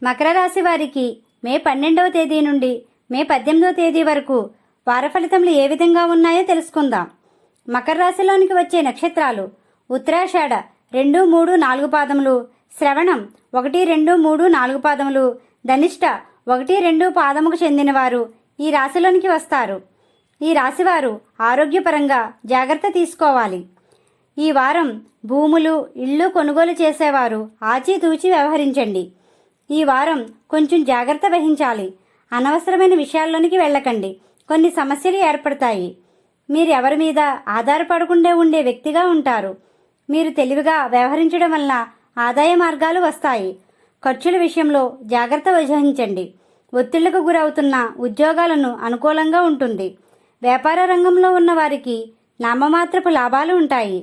మకర రాశి వారికి మే 12వ తేదీ నుండి మే 18వ తేదీ వరకు వార ఫలితములు ఏ విధంగా ఉన్నాయో తెలుసుకుందాం. మకర రాశిలోనికి వచ్చే నక్షత్రాలు ఉత్తరాషాఢ 2, 3, 4 పాదములు, శ్రవణం 1, 2, 3, 4 పాదములు, ధనిష్ట 1, 2 పాదముకు చెందినవారు ఈ రాశిలోనికి వస్తారు. ఈ రాశివారు ఆరోగ్యపరంగా జాగ్రత్త తీసుకోవాలి. ఈ వారం భూములు, ఇళ్ళు కొనుగోలు చేసేవారు ఆచితూచి వ్యవహరించండి. ఈ వారం కొంచెం జాగ్రత్త వహించాలి. అనవసరమైన విషయాల్లోనికి వెళ్ళకండి. కొన్ని సమస్యలు ఏర్పడతాయి. మీరు ఎవరి మీద ఆధారపడకుండా ఉండే వ్యక్తిగా ఉంటారు. మీరు తెలివిగా వ్యవహరించడం వలన ఆదాయ మార్గాలు వస్తాయి. ఖర్చుల విషయంలో జాగ్రత్త వహించండి. ఒత్తిళ్లకు గురవుతున్న ఉద్యోగాలను అనుకూలంగా ఉంటుంది. వ్యాపార రంగంలో ఉన్న వారికి నామమాత్రపు లాభాలు ఉంటాయి.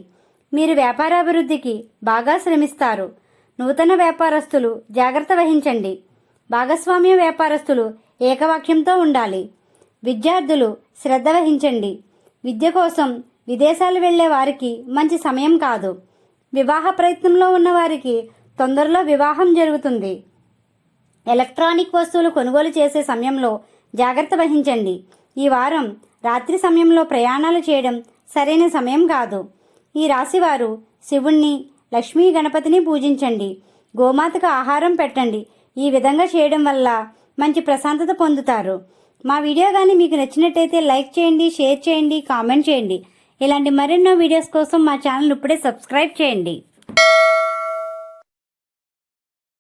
మీరు వ్యాపారాభివృద్ధికి బాగా శ్రమిస్తారు. నూతన వ్యాపారస్తులు జాగ్రత్త వహించండి. భాగస్వామ్య వ్యాపారస్తులు ఏకవాక్యంతో ఉండాలి. విద్యార్థులు శ్రద్ధ వహించండి. విద్య కోసం విదేశాలు వెళ్లే వారికి మంచి సమయం కాదు. వివాహ ప్రయత్నంలో ఉన్న వారికి తొందరలో వివాహం జరుగుతుంది. ఎలక్ట్రానిక్ వస్తువులు కొనుగోలు చేసే సమయంలో జాగ్రత్త వహించండి. ఈ వారం రాత్రి సమయంలో ప్రయాణాలు చేయడం సరైన సమయం కాదు. ఈ రాశివారు శివుణ్ణి, లక్ష్మీ గణపతిని పూజించండి. గోమాతకు ఆహారం పెట్టండి. ఈ విధంగా చేయడం వల్ల మంచి ప్రశాంతత పొందుతారు. మా వీడియో కానీ మీకు నచ్చినట్టయితే లైక్ చేయండి, షేర్ చేయండి, కామెంట్ చేయండి. ఇలాంటి మరెన్నో వీడియోస్ కోసం మా ఛానల్ ఇప్పుడే సబ్స్క్రైబ్ చేయండి.